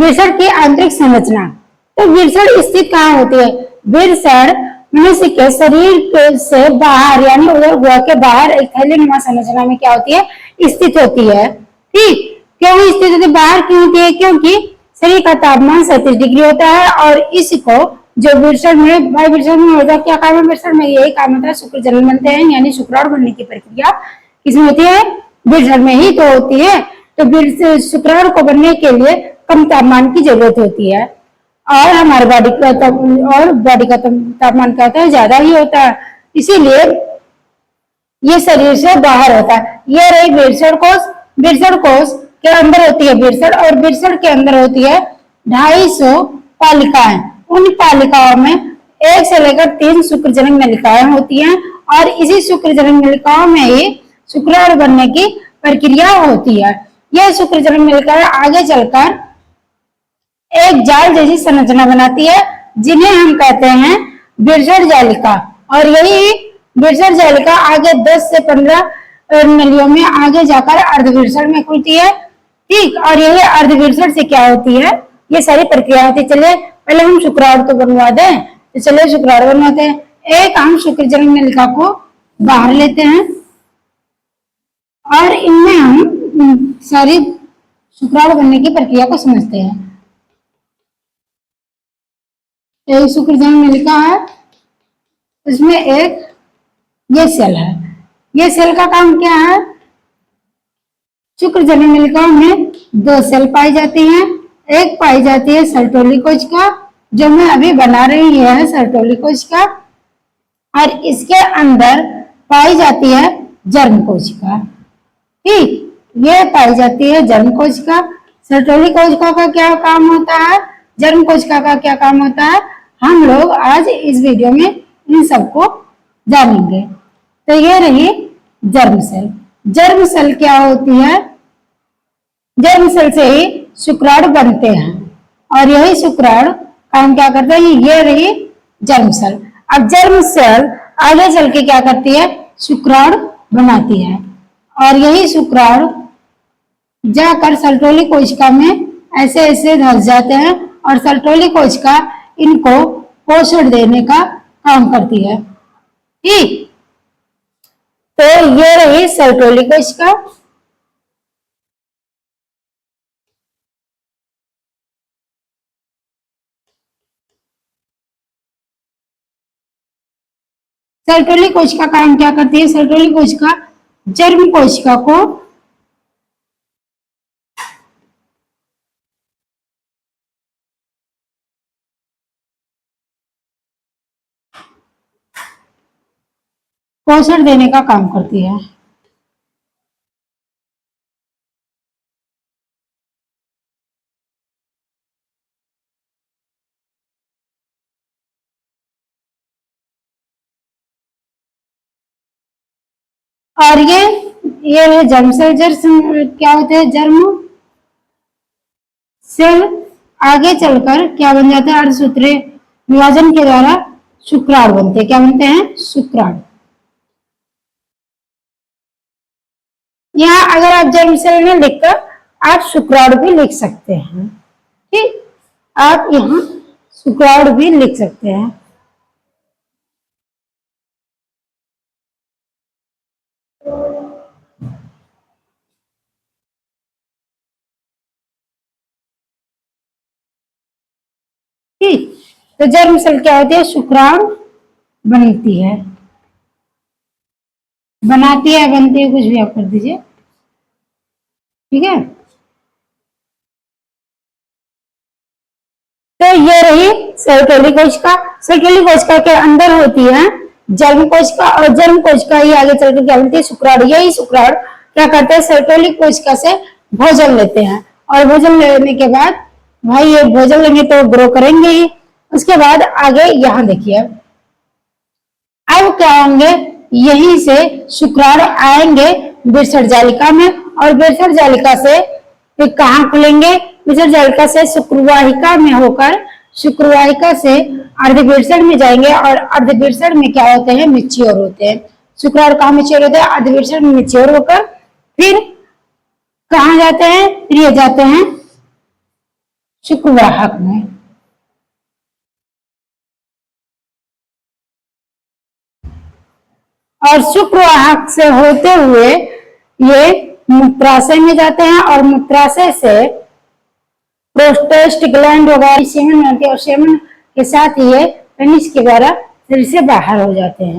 वृषण की आंतरिक संरचना। तो वृषण स्थित कहाँ होती है? वृषण मनुष्य के शरीर से बाहर यानी उदर गुहा के बाहर एक थैलीनुमा संरचना में क्या होती है? स्थित होती है। ठीक, क्यों स्थित होती है? बाहर क्यों होती है? क्योंकि शरीर का तापमान 37 डिग्री होता है और इसको जो वृषण में वृषण में होता है, क्या काम है वृषण में? यही काम होता है, शुक्र जनन बनते हैं, यानी शुक्राणु बनने की प्रक्रिया किसमें होती है? वृषण में ही तो होती है। तो शुक्राणु को बनने के लिए कम तापमान की जरूरत होती है और हमारे बॉडी का तापमान क्या होता है? ज्यादा ही होता है, इसीलिए ये शरीर से बाहर होता है। ये रही वृषण कोश। वृषण कोश के अंदर होती है वृषण और वृषण के अंदर होती है 250 पालिकाएं। उन पालिकाओं में 1 से लेकर 3 शुक्रजनक नलिकाएं होती हैं और इसी शुक्रजनक नलिकाओं में ही शुक्राणु बनने की प्रक्रिया होती है। यह शुक्रजनक नलिकाएं आगे चलकर एक जाल जैसी संरचना बनाती है जिन्हें हम कहते हैं वृषण जालिका। और यही वृषण जालिका आगे 10 से 15 नलियों में आगे जाकर अर्धवृषण में खुलती है। ठीक, और यही अर्धवृषण से क्या होती है? ये सारी प्रक्रिया होती है। चलिए पहले हम शुक्राणु तो बनवा दें, तो चलिए शुक्राणु बनवाते हैं। एक हम शुक्रजनक नलिका को बाहर लेते हैं और इनमें हम सारी शुक्राणु बनने की प्रक्रिया को समझते हैं। एक शुक्रजनक नलिका है, उसमें एक ये सेल है। ये सेल का काम क्या है? शुक्रजनक नलिकाओं में 2 सेल पाई जाती हैं। एक पाई जाती है सर्टोली कोशिका, जो मैं अभी बना रही है सर्टोली कोशिका, और इसके अंदर पाई जाती है जर्म कोशिका। ठीक, ये पाई जाती है जर्म कोशिका। सर्टोली कोशिका का क्या काम होता है? जर्म कोशिका का क्या काम होता है? हम लोग आज इस वीडियो में इन सबको जानेंगे। तो ये रही जर्म सेल। जर्म सेल क्या होती है? जर्म सेल से ही शुक्राणु बनते हैं और यही शुक्राणु काम क्या करता है? ये रही जर्म सेल। अब जर्म सेल आगे चल के क्या करती है? शुक्राणु बनाती है और यही शुक्राणु जाकर सर्टोली कोशिका में ऐसे ऐसे धस जाते हैं और सर्टोली कोशिका इनको पोषण देने का काम करती है। ठीक, तो ये रही सर्टोली कोशिका। सर्टोली कोशिका का काम क्या करती है? सर्टोली कोशिका जर्म कोशिका को पोषण देने का काम करती है। और ये जर्म सेल क्या होते हैं? जर्म सेल आगे चलकर क्या बन जाता है? अर्धसूत्रीय विभाजन के द्वारा शुक्राणु बनते हैं। क्या बनते हैं? शुक्राणु। यहाँ अगर आप जर्म सेल में लिखकर आप शुक्राणु भी लिख सकते हैं। ठीक, आप यहाँ शुक्राणु भी लिख सकते हैं। ठीक, तो जर्म सेल क्या होती है? शुक्राणु बनती है, बनाती है, बनती है, कुछ भी आप कर दीजिए। ठीक है, तो ये रही सर्टोली कोशिका। सर्टोली कोशिका के अंदर होती है जर्म कोशिका और जर्म कोशिका ही आगे चलकर क्या बनती है? शुक्राणु। यही शुक्राणु क्या करते हैं? सर्टोली कोशिका से भोजन लेते हैं और भोजन लेने के बाद भाई ये भोजन लेंगे तो ग्रो करेंगे ही। उसके बाद आगे यहाँ देखिए अब क्या होंगे? यहीं से शुक्राणु आएंगे वृषण जालिका में और वृषण जालिका से फिर कहाँ खुलेंगे? वृषण जालिका से शुक्रवाहिका में होकर शुक्रवाहिका से अर्धवृषण में जाएंगे और अर्धवृषण में क्या होते हैं? मैच्योर होते हैं। शुक्राणु कहाँ मैच्योर होते हैं? अर्धवृषण में मैच्योर होकर फिर कहाँ जाते हैं? फिर ये जाते हैं शुक्रवाहक में। और शुक्रवाहक से होते हुए ये मूत्राशय में जाते हैं और मूत्राशय से प्रोस्टेट ग्लैंड वगैरह सेवन होती है और सेवन के साथ ये पेनिस के द्वारा शरीर से बाहर हो जाते हैं।